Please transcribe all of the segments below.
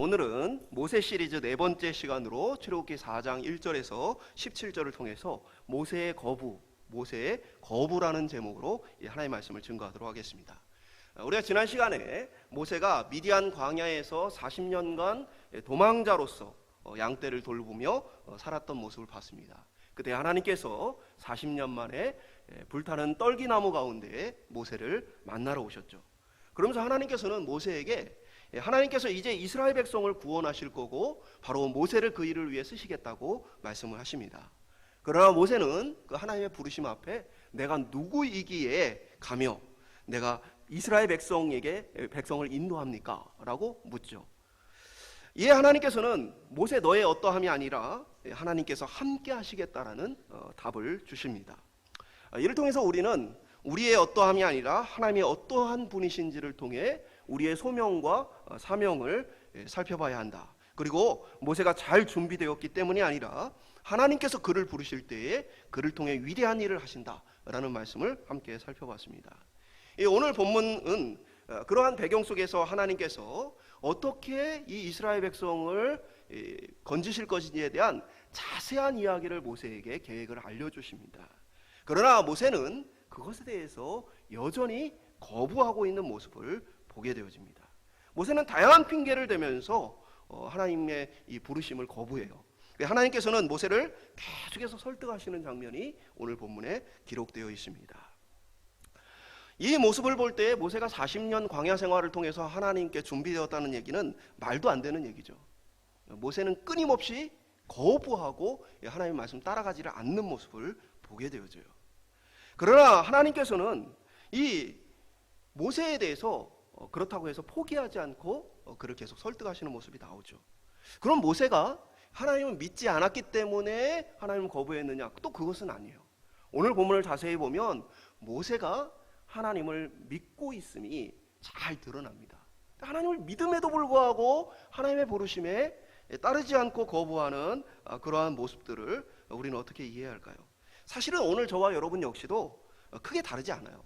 오늘은 모세 시리즈 네 번째 시간으로 출애굽기 4장 1절에서 17절을 통해서 모세의 거부라는 제목으로 하나님의 말씀을 증거하도록 하겠습니다. 우리가 지난 시간에 모세가 미디안 광야에서 40년간 도망자로서 양떼를 돌보며 살았던 모습을 봤습니다. 그때 하나님께서 40년 만에 불타는 떨기나무 가운데 모세를 만나러 오셨죠. 그러면서 하나님께서는 모세에게 하나님께서 이제 이스라엘 백성을 구원하실 거고 바로 모세를 그 일을 위해 쓰시겠다고 말씀을 하십니다. 그러나 모세는 그 하나님의 부르심 앞에 내가 누구이기에 가며 내가 이스라엘 백성을 인도합니까? 라고 묻죠. 이에 하나님께서는 모세 너의 어떠함이 아니라 하나님께서 함께 하시겠다라는 답을 주십니다. 이를 통해서 우리는 우리의 어떠함이 아니라 하나님의 어떠한 분이신지를 통해 우리의 소명과 사명을 살펴봐야 한다. 그리고 모세가 잘 준비되었기 때문이 아니라 하나님께서 그를 부르실 때에 그를 통해 위대한 일을 하신다라는 말씀을 함께 살펴봤습니다. 오늘 본문은 그러한 배경 속에서 하나님께서 어떻게 이 이스라엘 백성을 건지실 것인지에 대한 자세한 이야기를 모세에게 계획을 알려주십니다. 그러나 모세는 그것에 대해서 여전히 거부하고 있는 모습을 보게 되어집니다. 모세는 다양한 핑계를 대면서 하나님의 이 부르심을 거부해요. 하나님께서는 모세를 계속해서 설득하시는 장면이 오늘 본문에 기록되어 있습니다. 이 모습을 볼 때 모세가 40년 광야 생활을 통해서 하나님께 준비되었다는 얘기는 말도 안 되는 얘기죠. 모세는 끊임없이 거부하고 하나님의 말씀 따라가지를 않는 모습을 보게 되어져요. 그러나 하나님께서는 이 모세에 대해서 그렇다고 해서 포기하지 않고 그를 계속 설득하시는 모습이 나오죠. 그럼 모세가 하나님을 믿지 않았기 때문에 하나님을 거부했느냐? 또 그것은 아니에요. 오늘 본문을 자세히 보면 모세가 하나님을 믿고 있음이 잘 드러납니다. 하나님을 믿음에도 불구하고 하나님의 부르심에 따르지 않고 거부하는 그러한 모습들을 우리는 어떻게 이해해야 할까요? 사실은 오늘 저와 여러분 역시도 크게 다르지 않아요.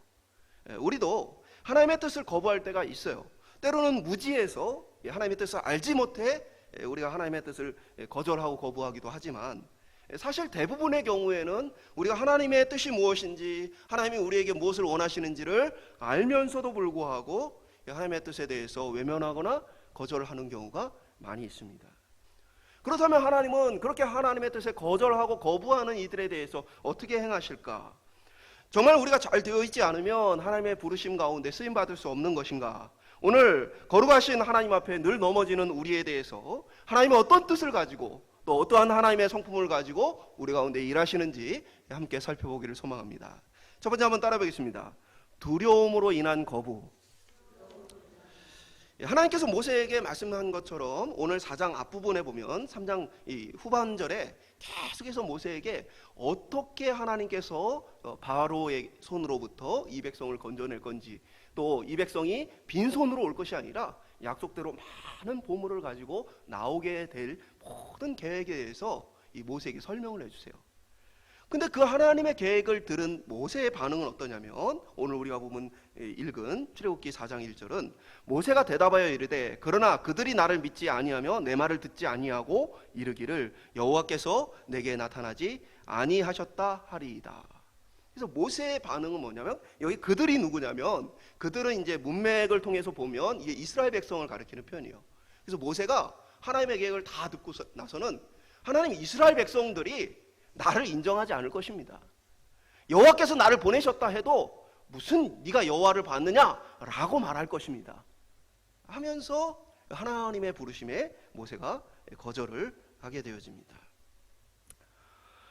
우리도 하나님의 뜻을 거부할 때가 있어요. 때로는 무지해서 하나님의 뜻을 알지 못해 우리가 하나님의 뜻을 거절하고 거부하기도 하지만 사실 대부분의 경우에는 우리가 하나님의 뜻이 무엇인지 하나님이 우리에게 무엇을 원하시는지를 알면서도 불구하고 하나님의 뜻에 대해서 외면하거나 거절을 하는 경우가 많이 있습니다. 그렇다면 하나님은 그렇게 하나님의 뜻에 거절하고 거부하는 이들에 대해서 어떻게 행하실까? 정말 우리가 잘 되어 있지 않으면 하나님의 부르심 가운데 쓰임받을 수 없는 것인가? 오늘 거룩하신 하나님 앞에 늘 넘어지는 우리에 대해서 하나님의 어떤 뜻을 가지고 또 어떠한 하나님의 성품을 가지고 우리 가운데 일하시는지 함께 살펴보기를 소망합니다. 첫 번째 한번 따라 보겠습니다. 두려움으로 인한 거부. 하나님께서 모세에게 말씀한 것처럼 오늘 4장 앞부분에 보면 3장 후반절에 계속해서 모세에게 어떻게 하나님께서 바로의 손으로부터 이 백성을 건져낼 건지 또 이 백성이 빈손으로 올 것이 아니라 약속대로 많은 보물을 가지고 나오게 될 모든 계획에 대해서 이 모세에게 설명을 해주세요. 근데 그 하나님의 계획을 들은 모세의 반응은 어떠냐면 오늘 우리가 보면 읽은 출애굽기 4장 1절은 모세가 대답하여 이르되 그러나 그들이 나를 믿지 아니하며 내 말을 듣지 아니하고 이르기를 여호와께서 내게 나타나지 아니하셨다 하리이다. 그래서 모세의 반응은 뭐냐면 여기 그들이 누구냐면 그들은 이제 문맥을 통해서 보면 이게 이스라엘 백성을 가리키는 표현이에요. 그래서 모세가 하나님의 계획을 다 듣고 나서는 하나님 이스라엘 백성들이 나를 인정하지 않을 것입니다. 여호와께서 나를 보내셨다 해도 무슨 네가 여호와를 봤느냐라고 말할 것입니다. 하면서 하나님의 부르심에 모세가 거절을 하게 되어집니다.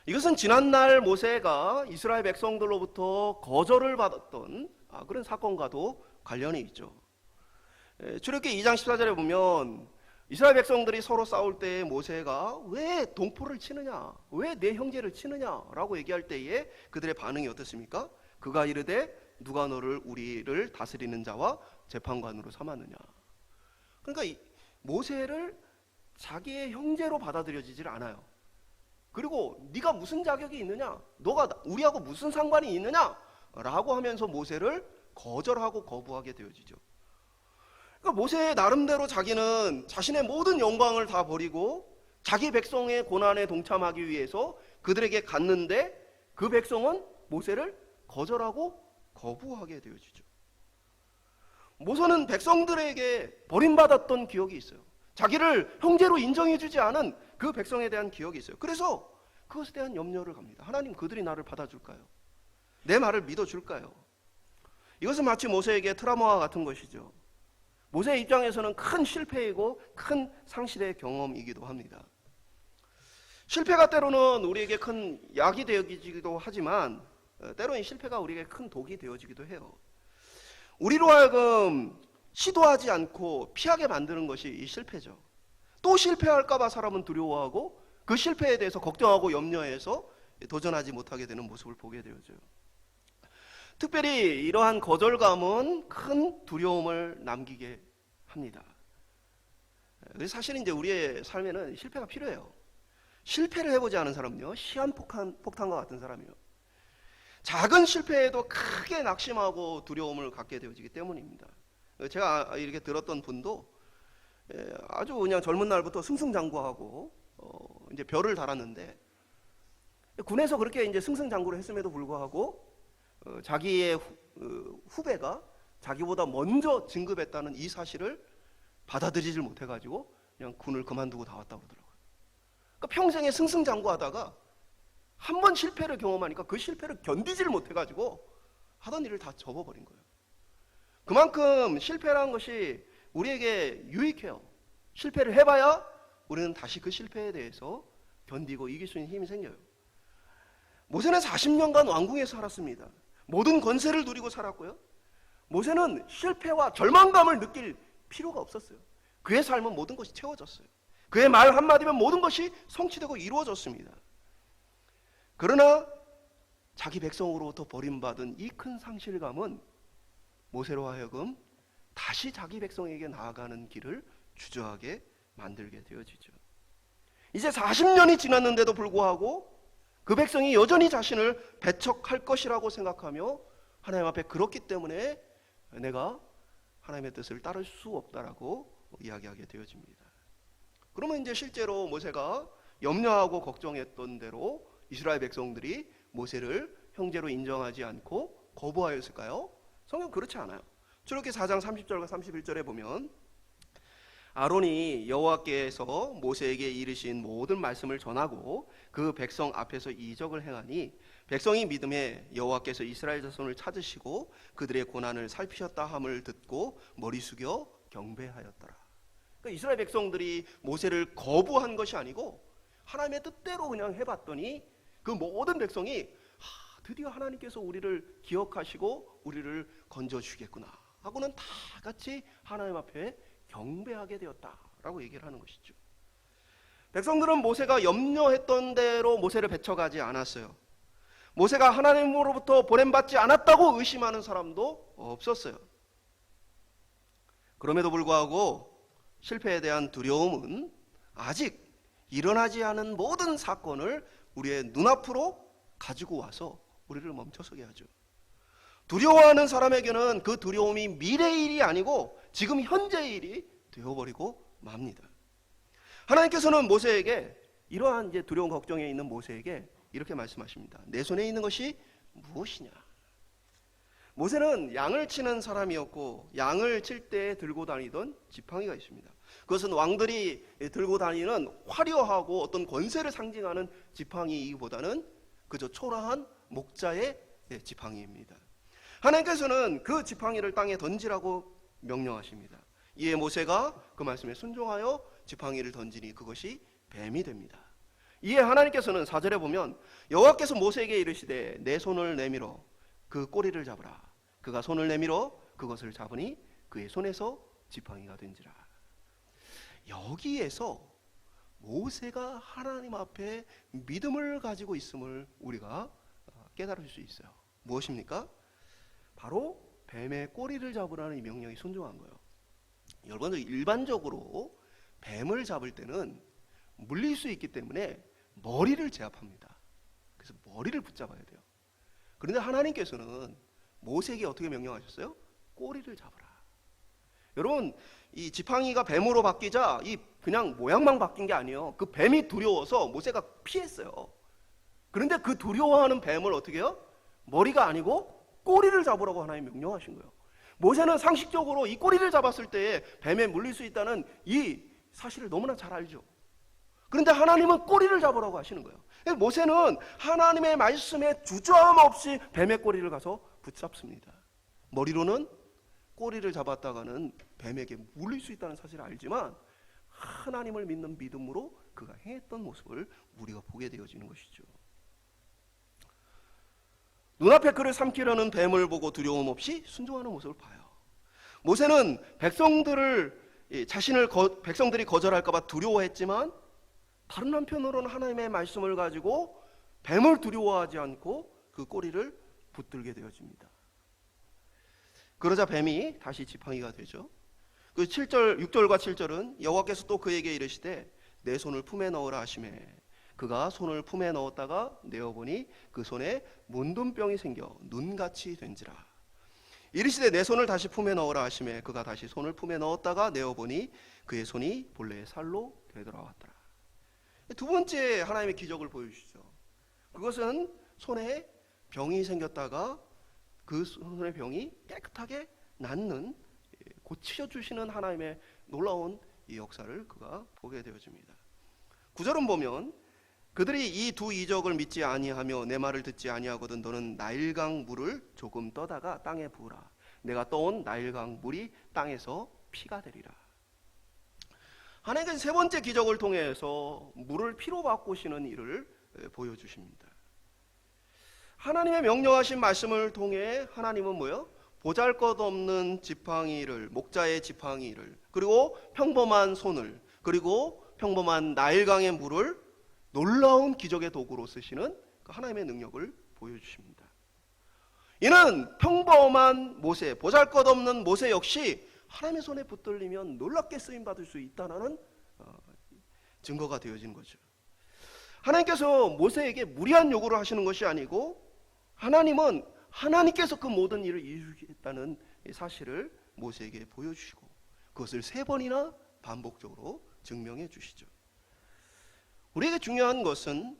이것은 지난날 모세가 이스라엘 백성들로부터 거절을 받았던 그런 사건과도 관련이 있죠. 출애굽기 2장 14절에 보면 이스라엘 백성들이 서로 싸울 때 모세가 왜 동포를 치느냐, 왜 내 형제를 치느냐라고 얘기할 때에 그들의 반응이 어떻습니까? 그가 이르되 누가 너를 우리를 다스리는 자와 재판관으로 삼았느냐. 그러니까 모세를 자기의 형제로 받아들여지질 않아요. 그리고 네가 무슨 자격이 있느냐, 너가 우리하고 무슨 상관이 있느냐라고 하면서 모세를 거절하고 거부하게 되어지죠. 그러니까 모세 나름대로 자기는 자신의 모든 영광을 다 버리고 자기 백성의 고난에 동참하기 위해서 그들에게 갔는데 그 백성은 모세를 거절하고 거부하게 되어지죠. 모세는 백성들에게 버림받았던 기억이 있어요. 자기를 형제로 인정해주지 않은 그 백성에 대한 기억이 있어요. 그래서 그것에 대한 염려를 갑니다. 하나님, 그들이 나를 받아줄까요? 내 말을 믿어줄까요? 이것은 마치 모세에게 트라우마와 같은 것이죠. 모세의 입장에서는 큰 실패이고 큰 상실의 경험이기도 합니다. 실패가 때로는 우리에게 큰 약이 되어지기도 하지만 때로는 실패가 우리에게 큰 독이 되어지기도 해요. 우리로 하여금 시도하지 않고 피하게 만드는 것이 이 실패죠. 또 실패할까 봐 사람은 두려워하고 그 실패에 대해서 걱정하고 염려해서 도전하지 못하게 되는 모습을 보게 되어져요. 특별히 이러한 거절감은 큰 두려움을 남기게 합니다. 사실은 이제 우리의 삶에는 실패가 필요해요. 실패를 해보지 않은 사람은요, 시한폭탄과 같은 사람이에요. 작은 실패에도 크게 낙심하고 두려움을 갖게 되어지기 때문입니다. 제가 이렇게 들었던 분도 아주 그냥 젊은 날부터 승승장구하고 이제 별을 달았는데, 군에서 그렇게 이제 승승장구를 했음에도 불구하고 자기의 후배가 자기보다 먼저 진급했다는 이 사실을 받아들이질 못해가지고 그냥 군을 그만두고 나왔다고 그러더라고요. 그러니까 평생에 승승장구하다가 한 번 실패를 경험하니까 그 실패를 견디지를 못해가지고 하던 일을 다 접어버린 거예요. 그만큼 실패라는 것이 우리에게 유익해요. 실패를 해봐야 우리는 다시 그 실패에 대해서 견디고 이길 수 있는 힘이 생겨요. 모세는 40년간 왕궁에서 살았습니다. 모든 권세를 누리고 살았고요. 모세는 실패와 절망감을 느낄 필요가 없었어요. 그의 삶은 모든 것이 채워졌어요. 그의 말 한마디면 모든 것이 성취되고 이루어졌습니다. 그러나 자기 백성으로부터 버림받은 이 큰 상실감은 모세로 하여금 다시 자기 백성에게 나아가는 길을 주저하게 만들게 되어지죠. 이제 40년이 지났는데도 불구하고 그 백성이 여전히 자신을 배척할 것이라고 생각하며 하나님 앞에 그렇기 때문에 내가 하나님의 뜻을 따를 수 없다라고 이야기하게 되어집니다. 그러면 이제 실제로 모세가 염려하고 걱정했던 대로 이스라엘 백성들이 모세를 형제로 인정하지 않고 거부하였을까요? 성경 그렇지 않아요. 출애굽기 4장 30절과 31절에 보면 아론이 여호와께서 모세에게 이르신 모든 말씀을 전하고 그 백성 앞에서 이적을 행하니 백성이 믿음에 여호와께서 이스라엘 자손을 찾으시고 그들의 고난을 살피셨다 함을 듣고 머리 숙여 경배하였더라. 그러니까 이스라엘 백성들이 모세를 거부한 것이 아니고 하나님의 뜻대로 그냥 해봤더니 그 모든 백성이 드디어 하나님께서 우리를 기억하시고 우리를 건져주겠구나 하고는 다 같이 하나님 앞에 경배하게 되었다라고 얘기를 하는 것이죠. 백성들은 모세가 염려했던 대로 모세를 배척하지 않았어요. 모세가 하나님으로부터 보냄받지 않았다고 의심하는 사람도 없었어요. 그럼에도 불구하고 실패에 대한 두려움은 아직 일어나지 않은 모든 사건을 우리의 눈앞으로 가지고 와서 우리를 멈춰서게 하죠. 두려워하는 사람에게는 그 두려움이 미래의 일이 아니고 지금 현재의 일이 되어버리고 맙니다. 하나님께서는 모세에게 이러한 이제 두려운 걱정에 있는 모세에게 이렇게 말씀하십니다. 내 손에 있는 것이 무엇이냐? 모세는 양을 치는 사람이었고 양을 칠 때 들고 다니던 지팡이가 있습니다. 그것은 왕들이 들고 다니는 화려하고 어떤 권세를 상징하는 지팡이보다는 그저 초라한 목자의 지팡이입니다. 하나님께서는 그 지팡이를 땅에 던지라고 명령하십니다. 이에 모세가 그 말씀에 순종하여 지팡이를 던지니 그것이 뱀이 됩니다. 이에 하나님께서는 4절에 보면 여호와께서 모세에게 이르시되 내 손을 내밀어 그 꼬리를 잡으라. 그가 손을 내밀어 그것을 잡으니 그의 손에서 지팡이가 된지라. 여기에서 모세가 하나님 앞에 믿음을 가지고 있음을 우리가 깨달을 수 있어요. 무엇입니까? 바로 뱀의 꼬리를 잡으라는 이 명령이 순종한 거예요. 여러분, 일반적으로 뱀을 잡을 때는 물릴 수 있기 때문에 머리를 제압합니다. 그래서 머리를 붙잡아야 돼요. 그런데 하나님께서는 모세에게 어떻게 명령하셨어요? 꼬리를 잡으라. 여러분, 이 지팡이가 뱀으로 바뀌자 이 그냥 모양만 바뀐 게 아니에요. 그 뱀이 두려워서 모세가 피했어요. 그런데 그 두려워하는 뱀을 어떻게 해요? 머리가 아니고 꼬리를 잡으라고 하나님이 명령하신 거예요. 모세는 상식적으로 이 꼬리를 잡았을 때 뱀에 물릴 수 있다는 이 사실을 너무나 잘 알죠. 그런데 하나님은 꼬리를 잡으라고 하시는 거예요. 모세는 하나님의 말씀에 주저함 없이 뱀의 꼬리를 가서 붙잡습니다. 머리로는 꼬리를 잡았다가는 뱀에게 물릴 수 있다는 사실을 알지만 하나님을 믿는 믿음으로 그가 행했던 모습을 우리가 보게 되어지는 것이죠. 눈앞에 그를 삼키려는 뱀을 보고 두려움 없이 순종하는 모습을 봐요. 모세는 백성들이 거절할까 봐 두려워했지만 다른 한편으로는 하나님의 말씀을 가지고 뱀을 두려워하지 않고 그 꼬리를 붙들게 되어집니다. 그러자 뱀이 다시 지팡이가 되죠. 그 6절과 7절은 여호와께서 또 그에게 이르시되 내 손을 품에 넣으라 하시매 그가 손을 품에 넣었다가 내어보니 그 손에 문둥병이 생겨 눈같이 된지라. 이르시되 내 손을 다시 품에 넣으라 하시매 그가 다시 손을 품에 넣었다가 내어보니 그의 손이 본래의 살로 되돌아왔더라. 두 번째 하나님의 기적을 보여주시죠. 그것은 손에 병이 생겼다가 그 손의 병이 깨끗하게 낫는, 고쳐 주시는 하나님의 놀라운 이 역사를 그가 보게 되어집니다. 9절은 보면 그들이 이 두 이적을 믿지 아니하며 내 말을 듣지 아니하거든 너는 나일강 물을 조금 떠다가 땅에 부으라. 내가 떠온 나일강 물이 땅에서 피가 되리라. 하나님께서 세 번째 기적을 통해서 물을 피로 바꾸시는 일을 보여주십니다. 하나님의 명령하신 말씀을 통해 하나님은 뭐요? 보잘것없는 지팡이를, 목자의 지팡이를, 그리고 평범한 손을, 그리고 평범한 나일강의 물을 놀라운 기적의 도구로 쓰시는 그 하나님의 능력을 보여주십니다. 이는 평범한 모세, 보잘것없는 모세 역시 하나님의 손에 붙들리면 놀랍게 쓰임받을 수 있다는 증거가 되어지는 거죠. 하나님께서 모세에게 무리한 요구를 하시는 것이 아니고 하나님은 하나님께서 그 모든 일을 이루겠다는 사실을 모세에게 보여주시고 그것을 3번이나 반복적으로 증명해 주시죠. 우리에게 중요한 것은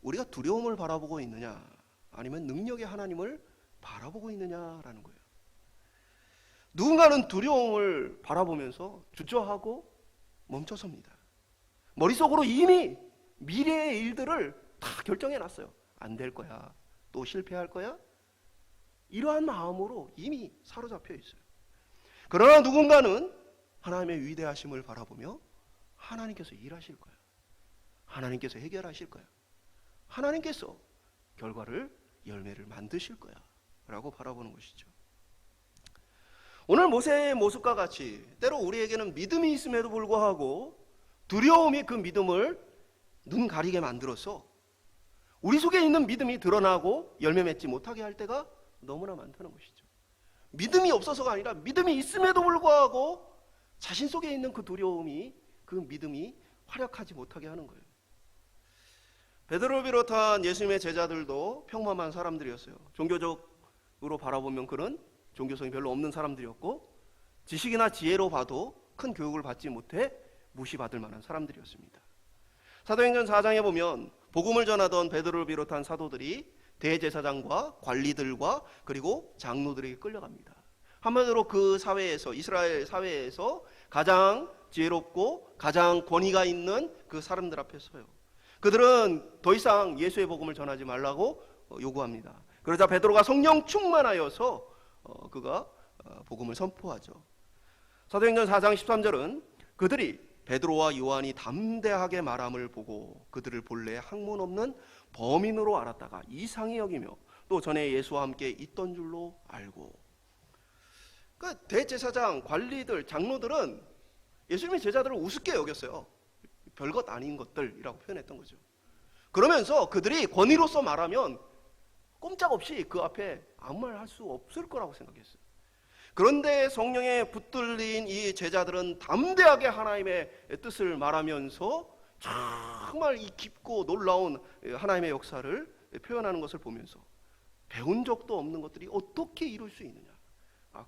우리가 두려움을 바라보고 있느냐 아니면 능력의 하나님을 바라보고 있느냐라는 거예요. 누군가는 두려움을 바라보면서 주저하고 멈춰섭니다. 머릿속으로 이미 미래의 일들을 다 결정해 놨어요. 안 될 거야. 또 실패할 거야. 이러한 마음으로 이미 사로잡혀 있어요. 그러나 누군가는 하나님의 위대하심을 바라보며 하나님께서 일하실 거야. 하나님께서 해결하실 거야. 하나님께서 열매를 만드실 거야 라고 바라보는 것이죠. 오늘 모세의 모습과 같이 때로 우리에게는 믿음이 있음에도 불구하고 두려움이 그 믿음을 눈 가리게 만들어서 우리 속에 있는 믿음이 드러나고 열매 맺지 못하게 할 때가 너무나 많다는 것이죠. 믿음이 없어서가 아니라 믿음이 있음에도 불구하고 자신 속에 있는 그 두려움이 그 믿음이 활약하지 못하게 하는 거예요. 베드로를 비롯한 예수님의 제자들도 평범한 사람들이었어요. 종교적으로 바라보면 그런 종교성이 별로 없는 사람들이었고 지식이나 지혜로 봐도 큰 교육을 받지 못해 무시받을 만한 사람들이었습니다. 사도행전 4장에 보면 복음을 전하던 베드로를 비롯한 사도들이 대제사장과 관리들과 그리고 장로들에게 끌려갑니다. 한마디로 그 사회에서, 이스라엘 사회에서 가장 지혜롭고 가장 권위가 있는 그 사람들 앞에 서요. 그들은 더 이상 예수의 복음을 전하지 말라고 요구합니다. 그러자 베드로가 성령 충만하여서 그가 복음을 선포하죠. 사도행전 4장 13절은 그들이 베드로와 요한이 담대하게 말함을 보고 그들을 본래 학문 없는 범인으로 알았다가 이상히 여기며 또 전에 예수와 함께 있던 줄로 알고. 그 대제사장, 관리들, 장로들은 예수님의 제자들을 우습게 여겼어요. 별것 아닌 것들이라고 표현했던 거죠. 그러면서 그들이 권위로서 말하면 꼼짝없이 그 앞에 아무 말 할 수 없을 거라고 생각했어요. 그런데 성령에 붙들린 이 제자들은 담대하게 하나님의 뜻을 말하면서 정말 이 깊고 놀라운 하나님의 역사를 표현하는 것을 보면서 배운 적도 없는 것들이 어떻게 이룰 수 있느냐,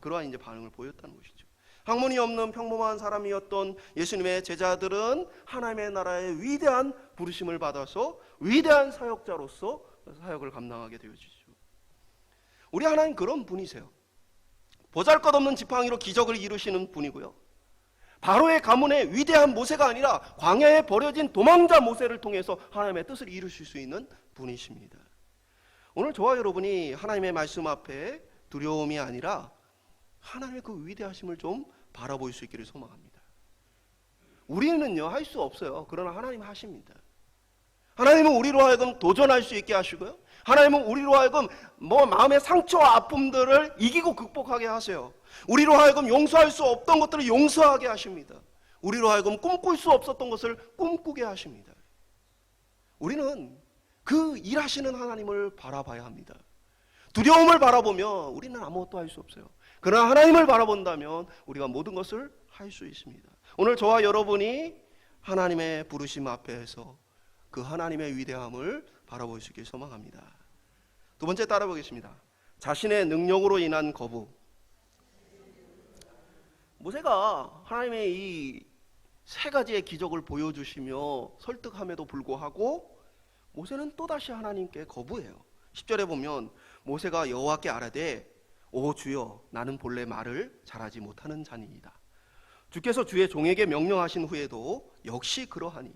그러한 이제 반응을 보였다는 것이죠. 학문이 없는 평범한 사람이었던 예수님의 제자들은 하나님의 나라의 위대한 부르심을 받아서 위대한 사역자로서 사역을 감당하게 되어지죠. 우리 하나님 그런 분이세요. 보잘것없는 지팡이로 기적을 이루시는 분이고요. 바로의 가문의 위대한 모세가 아니라 광야에 버려진 도망자 모세를 통해서 하나님의 뜻을 이루실 수 있는 분이십니다. 오늘 저와 여러분이 하나님의 말씀 앞에 두려움이 아니라 하나님의 그 위대하심을 좀 바라볼 수 있기를 소망합니다. 우리는요 할 수 없어요. 그러나 하나님 하십니다. 하나님은 우리로 하여금 도전할 수 있게 하시고요. 하나님은 우리로 하여금 마음의 상처와 아픔들을 이기고 극복하게 하세요. 우리로 하여금 용서할 수 없던 것들을 용서하게 하십니다. 우리로 하여금 꿈꿀 수 없었던 것을 꿈꾸게 하십니다. 우리는 그 일하시는 하나님을 바라봐야 합니다. 두려움을 바라보면 우리는 아무것도 할 수 없어요. 그러나 하나님을 바라본다면 우리가 모든 것을 할 수 있습니다. 오늘 저와 여러분이 하나님의 부르심 앞에서 그 하나님의 위대함을 바라볼 수 있길 소망합니다. 두 번째 따라보겠습니다. 자신의 능력으로 인한 거부. 모세가 하나님의 이 세 가지의 기적을 보여주시며 설득함에도 불구하고 모세는 또다시 하나님께 거부해요. 10절에 보면 모세가 여호와께 아뢰되 오 주여 나는 본래 말을 잘하지 못하는 자니이다. 주께서 주의 종에게 명령하신 후에도 역시 그러하니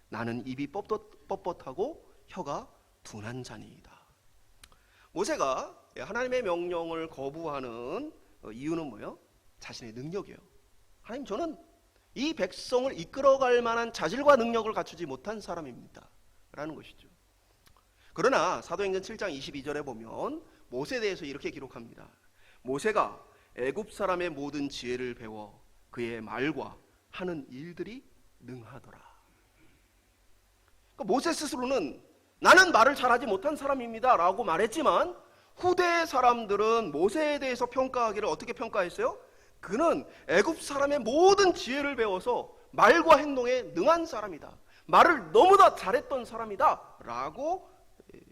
나는 입이 뻣뻣하고 혀가 둔한 자니이다. 모세가 하나님의 명령을 거부하는 이유는 뭐예요? 자신의 능력이에요. 하나님 저는 이 백성을 이끌어갈 만한 자질과 능력을 갖추지 못한 사람입니다 라는 것이죠. 그러나 사도행전 7장 22절에 보면 모세에 대해서 이렇게 기록합니다. 모세가 애굽 사람의 모든 지혜를 배워 그의 말과 하는 일들이 능하더라. 그러니까 모세 스스로는 나는 말을 잘하지 못한 사람입니다 라고 말했지만 후대의 사람들은 모세에 대해서 평가하기를 어떻게 평가했어요? 그는 애굽 사람의 모든 지혜를 배워서 말과 행동에 능한 사람이다. 말을 너무나 잘했던 사람이다 라고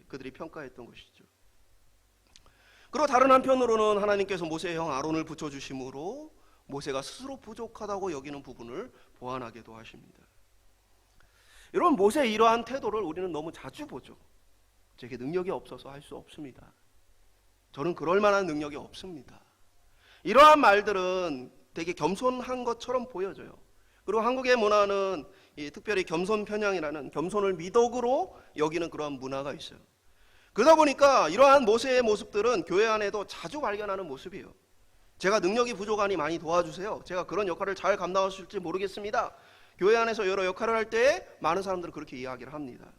그들이 평가했던 것이죠. 그리고 다른 한편으로는 하나님께서 모세의 형 아론을 붙여주심으로 모세가 스스로 부족하다고 여기는 부분을 보완하게도 하십니다. 여러분 모세의 이러한 태도를 우리는 너무 자주 보죠. 제게 능력이 없어서 할 수 없습니다. 저는 그럴 만한 능력이 없습니다. 이러한 말들은 되게 겸손한 것처럼 보여져요. 그리고 한국의 문화는 특별히 겸손 편향이라는 겸손을 미덕으로 여기는 그러한 문화가 있어요. 그러다 보니까 이러한 모세의 모습들은 교회 안에도 자주 발견하는 모습이에요. 제가 능력이 부족하니 많이 도와주세요. 제가 그런 역할을 잘 감당할 수 있을지 모르겠습니다. 교회 안에서 여러 역할을 할 때 많은 사람들은 그렇게 이야기를 합니다.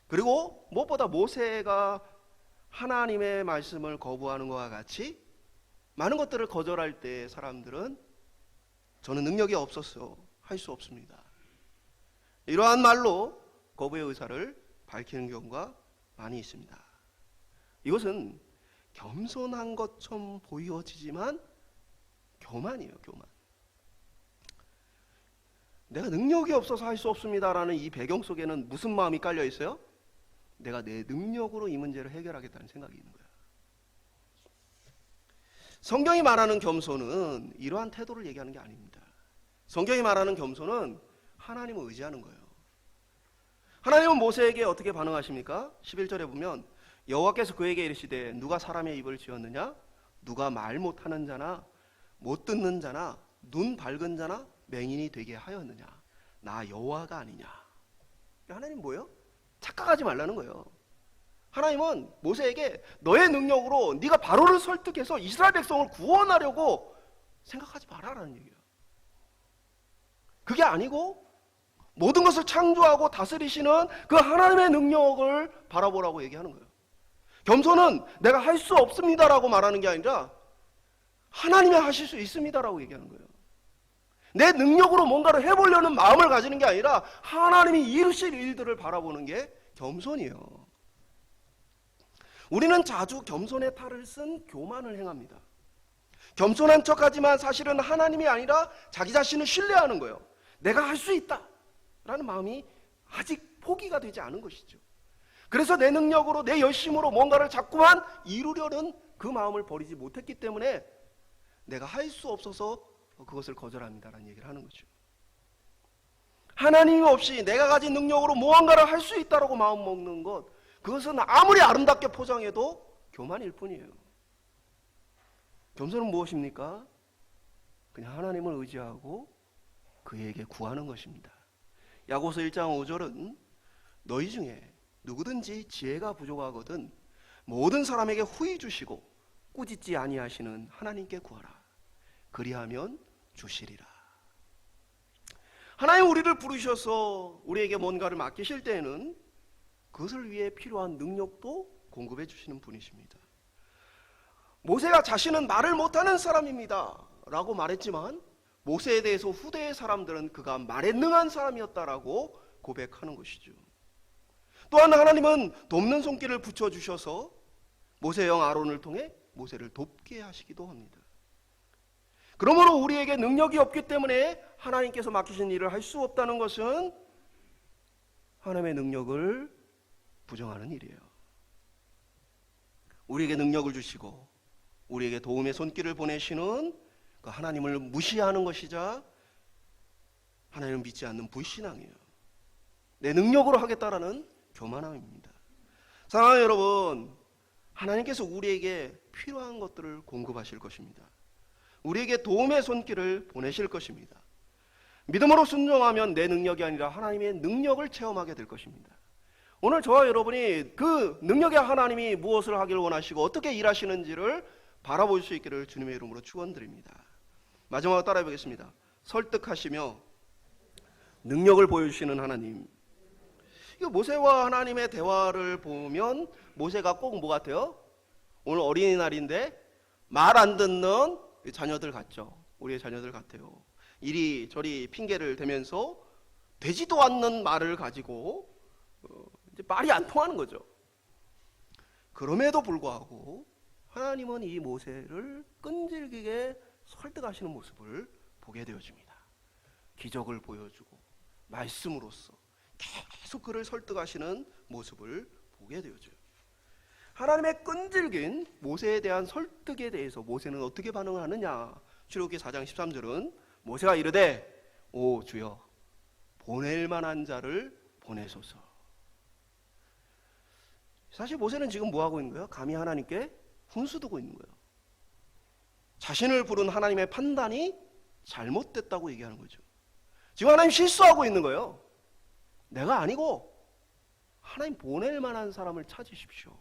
그리고 무엇보다 모세가 하나님의 말씀을 거부하는 것과 같이 많은 것들을 거절할 때 사람들은 저는 능력이 없어서 할 수 없습니다. 이러한 말로 거부의 의사를 밝히는 경우가 많이 있습니다. 이것은 겸손한 것처럼 보여지지만 교만이에요. 교만. 내가 능력이 없어서 할 수 없습니다라는 이 배경 속에는 무슨 마음이 깔려 있어요? 내가 내 능력으로 이 문제를 해결하겠다는 생각이 있는 거야. 성경이 말하는 겸손은 이러한 태도를 얘기하는 게 아닙니다. 성경이 말하는 겸손은 하나님을 의지하는 거예요. 하나님은 모세에게 어떻게 반응하십니까? 11절에 보면 여호와께서 그에게 이르시되 누가 사람의 입을 지었느냐? 누가 말 못하는 자나 못 듣는 자나 눈 밝은 자나 맹인이 되게 하였느냐? 나 여호와가 아니냐? 하나님 뭐예요? 착각하지 말라는 거예요. 하나님은 모세에게 너의 능력으로 네가 바로를 설득해서 이스라엘 백성을 구원하려고 생각하지 말아라는 얘기예요. 그게 아니고 모든 것을 창조하고 다스리시는 그 하나님의 능력을 바라보라고 얘기하는 거예요. 겸손은 내가 할 수 없습니다라고 말하는 게 아니라 하나님이 하실 수 있습니다라고 얘기하는 거예요. 내 능력으로 뭔가를 해보려는 마음을 가지는 게 아니라 하나님이 이루실 일들을 바라보는 게 겸손이에요. 우리는 자주 겸손의 탈을 쓴 교만을 행합니다. 겸손한 척하지만 사실은 하나님이 아니라 자기 자신을 신뢰하는 거예요. 내가 할 수 있다 라는 마음이 아직 포기가 되지 않은 것이죠. 그래서 내 능력으로 내 열심으로 뭔가를 자꾸만 이루려는 그 마음을 버리지 못했기 때문에 내가 할 수 없어서 그것을 거절합니다라는 얘기를 하는 거죠. 하나님이 없이 내가 가진 능력으로 무언가를 할 수 있다라고 마음 먹는 것, 그것은 아무리 아름답게 포장해도 교만일 뿐이에요. 겸손은 무엇입니까? 그냥 하나님을 의지하고 그에게 구하는 것입니다. 야고보서 1장 5절은 너희 중에 누구든지 지혜가 부족하거든 모든 사람에게 후히 주시고 꾸짖지 아니하시는 하나님께 구하라. 그리하면 주시리라. 하나님 우리를 부르셔서 우리에게 뭔가를 맡기실 때에는 그것을 위해 필요한 능력도 공급해 주시는 분이십니다. 모세가 자신은 말을 못하는 사람입니다 라고 말했지만 모세에 대해서 후대의 사람들은 그가 말에 능한 사람이었다라고 고백하는 것이죠. 또한 하나님은 돕는 손길을 붙여주셔서 모세의 형 아론을 통해 모세를 돕게 하시기도 합니다. 그러므로 우리에게 능력이 없기 때문에 하나님께서 맡기신 일을 할 수 없다는 것은 하나님의 능력을 부정하는 일이에요. 우리에게 능력을 주시고 우리에게 도움의 손길을 보내시는 그 하나님을 무시하는 것이자 하나님을 믿지 않는 불신앙이에요. 내 능력으로 하겠다라는 교만함입니다. 사랑하는 여러분, 하나님께서 우리에게 필요한 것들을 공급하실 것입니다. 우리에게 도움의 손길을 보내실 것입니다. 믿음으로 순종하면 내 능력이 아니라 하나님의 능력을 체험하게 될 것입니다. 오늘 저와 여러분이 그 능력의 하나님이 무엇을 하기를 원하시고 어떻게 일하시는지를 바라볼 수 있기를 주님의 이름으로 축원드립니다. 마지막으로 따라해 보겠습니다. 설득하시며 능력을 보여주시는 하나님. 모세와 하나님의 대화를 보면 모세가 꼭 뭐 같아요? 오늘 어린이날인데 말 안 듣는 자녀들 같죠. 우리의 자녀들 같아요. 이리저리 핑계를 대면서 되지도 않는 말을 가지고 이제 말이 안 통하는 거죠. 그럼에도 불구하고 하나님은 이 모세를 끈질기게 설득하시는 모습을 보게 되어집니다. 기적을 보여주고 말씀으로써 계속 그를 설득하시는 모습을 보게 되어져요. 하나님의 끈질긴 모세에 대한 설득에 대해서 모세는 어떻게 반응을 하느냐. 출애굽기 4장 13절은 모세가 이르되 오 주여 보낼 만한 자를 보내소서. 사실 모세는 지금 뭐 하고 있는 거예요? 감히 하나님께 훈수두고 있는 거예요. 자신을 부른 하나님의 판단이 잘못됐다고 얘기하는 거죠. 지금 하나님 실수하고 있는 거예요. 내가 아니고 하나님 보낼 만한 사람을 찾으십시오.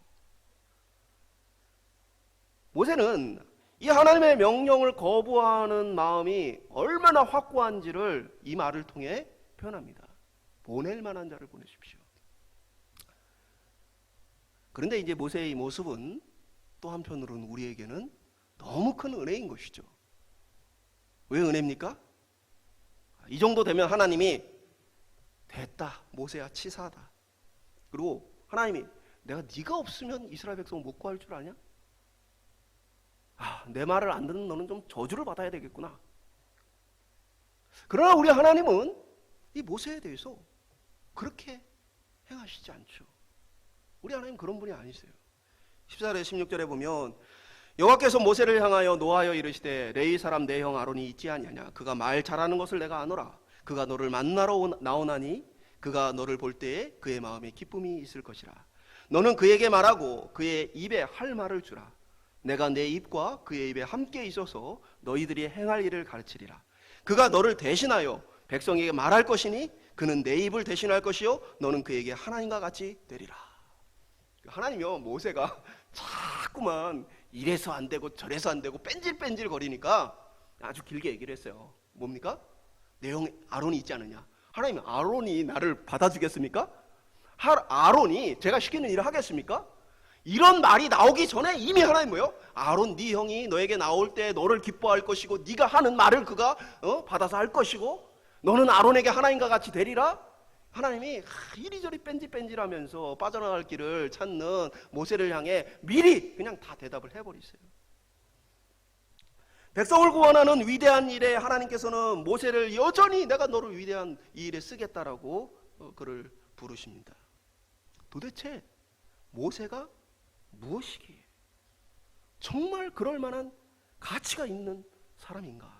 모세는 이 하나님의 명령을 거부하는 마음이 얼마나 확고한지를 이 말을 통해 표현합니다. 보낼 만한 자를 보내십시오. 그런데 이제 모세의 이 모습은 또 한편으로는 우리에게는 너무 큰 은혜인 것이죠. 왜 은혜입니까? 이 정도 되면 하나님이 됐다 모세야 치사하다. 그리고 하나님이 내가 네가 없으면 이스라엘 백성을 못 구할 줄 아냐? 내 말을 안 듣는 너는 좀 저주를 받아야 되겠구나. 그러나 우리 하나님은 이 모세에 대해서 그렇게 행하시지 않죠. 우리 하나님 그런 분이 아니세요. 14절 16절에 보면 여호와께서 모세를 향하여 노하여 이르시되 레위 사람 내 형 아론이 있지 아니하냐. 그가 말 잘하는 것을 내가 아노라. 그가 너를 만나러 나오나니 그가 너를 볼 때에 그의 마음에 기쁨이 있을 것이라. 너는 그에게 말하고 그의 입에 할 말을 주라. 내가 내 입과 그의 입에 함께 있어서 너희들이 행할 일을 가르치리라. 그가 너를 대신하여 백성에게 말할 것이니 그는 내 입을 대신할 것이요 너는 그에게 하나님과 같이 되리라. 하나님이요 모세가 자꾸만 이래서 안 되고 저래서 안 되고 뺀질뺀질 거리니까 아주 길게 얘기를 했어요. 뭡니까? 내 형 아론이 있지 않느냐. 하나님 아론이 나를 받아주겠습니까? 아론이 제가 시키는 일을 하겠습니까? 이런 말이 나오기 전에 이미 하나님 뭐요? 아론 네 형이 너에게 나올 때 너를 기뻐할 것이고 네가 하는 말을 그가 받아서 할 것이고 너는 아론에게 하나님과 같이 되리라. 하나님이 이리저리 뺀질뺀질하면서 빠져나갈 길을 찾는 모세를 향해 미리 그냥 다 대답을 해버리세요. 백성을 구원하는 위대한 일에 하나님께서는 모세를 여전히 내가 너를 위대한 이 일에 쓰겠다라고 그를 부르십니다. 도대체 모세가 무엇이기에 정말 그럴 만한 가치가 있는 사람인가?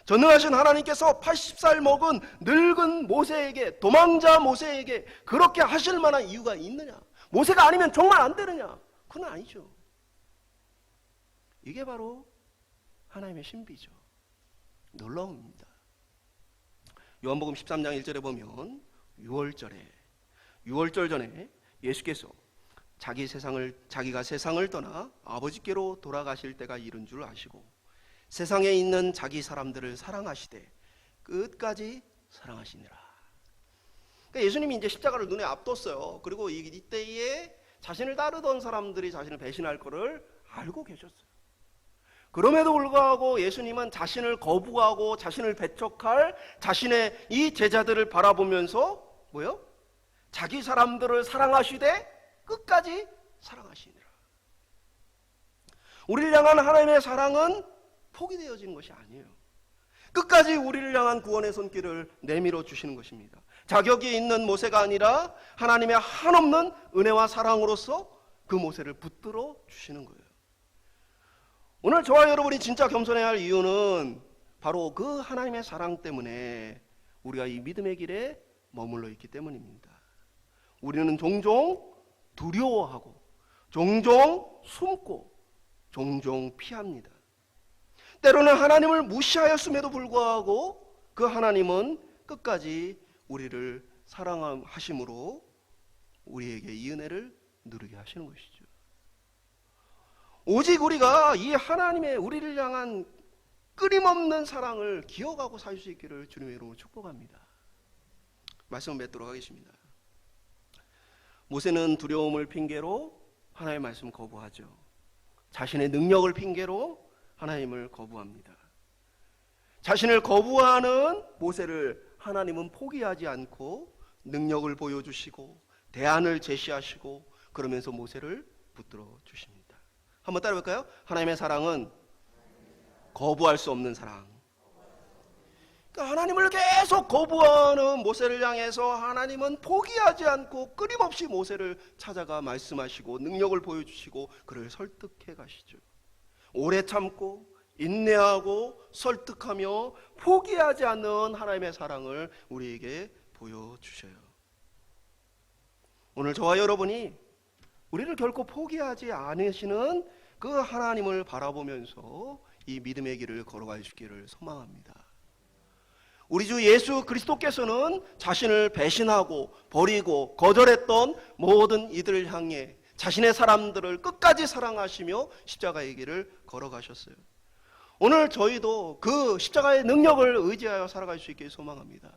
전능하신 하나님께서 80살 먹은 늙은 모세에게, 도망자 모세에게 그렇게 하실 만한 이유가 있느냐? 모세가 아니면 정말 안 되느냐? 그건 아니죠. 이게 바로 하나님의 신비죠. 놀라움입니다. 요한복음 13장 1절에 보면 6월절 전에 예수께서 자기가 세상을 떠나 아버지께로 돌아가실 때가 이른 줄 아시고 세상에 있는 자기 사람들을 사랑하시되 끝까지 사랑하시니라. 그러니까 예수님이 이제 십자가를 눈에 앞뒀어요. 그리고 이때에 자신을 따르던 사람들이 자신을 배신할 것을 알고 계셨어요. 그럼에도 불구하고 예수님은 자신을 거부하고 자신을 배척할 자신의 이 제자들을 바라보면서 뭐요? 자기 사람들을 사랑하시되 끝까지 사랑하시니라. 우리를 향한 하나님의 사랑은 포기되어지는 것이 아니에요. 끝까지 우리를 향한 구원의 손길을 내밀어 주시는 것입니다. 자격이 있는 모세가 아니라 하나님의 한없는 은혜와 사랑으로서 그 모세를 붙들어 주시는 거예요. 오늘 저와 여러분이 진짜 겸손해야 할 이유는 바로 그 하나님의 사랑 때문에 우리가 이 믿음의 길에 머물러 있기 때문입니다. 우리는 종종 두려워하고 종종 숨고 종종 피합니다. 때로는 하나님을 무시하였음에도 불구하고 그 하나님은 끝까지 우리를 사랑하심으로 우리에게 이 은혜를 누리게 하시는 것이죠. 오직 우리가 이 하나님의 우리를 향한 끊임없는 사랑을 기억하고 살 수 있기를 주님의 이름으로 축복합니다. 말씀을 맺도록 하겠습니다. 모세는 두려움을 핑계로 하나님의 말씀을 거부하죠. 자신의 능력을 핑계로 하나님을 거부합니다. 자신을 거부하는 모세를 하나님은 포기하지 않고 능력을 보여주시고 대안을 제시하시고 그러면서 모세를 붙들어 주십니다. 한번 따라해볼까요? 하나님의 사랑은 거부할 수 없는 사랑. 그러니까 하나님을 계속 거부하는 모세를 향해서 하나님은 포기하지 않고 끊임없이 모세를 찾아가 말씀하시고 능력을 보여주시고 그를 설득해 가시죠. 오래 참고 인내하고 설득하며 포기하지 않는 하나님의 사랑을 우리에게 보여주셔요. 오늘 저와 여러분이 우리를 결코 포기하지 않으시는 그 하나님을 바라보면서 이 믿음의 길을 걸어갈 수 있기를 소망합니다. 우리 주 예수 그리스도께서는 자신을 배신하고 버리고 거절했던 모든 이들을 향해 자신의 사람들을 끝까지 사랑하시며 십자가의 길을 걸어가셨어요. 오늘 저희도 그 십자가의 능력을 의지하여 살아갈 수 있기를 소망합니다.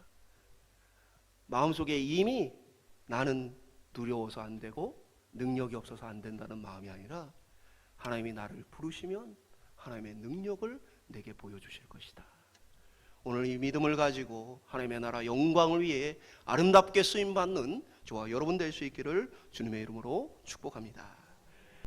마음속에 이미 나는 두려워서 안 되고 능력이 없어서 안 된다는 마음이 아니라 하나님이 나를 부르시면 하나님의 능력을 내게 보여주실 것이다. 오늘 이 믿음을 가지고 하나님의 나라 영광을 위해 아름답게 쓰임받는 저와 여러분 될 수 있기를 주님의 이름으로 축복합니다.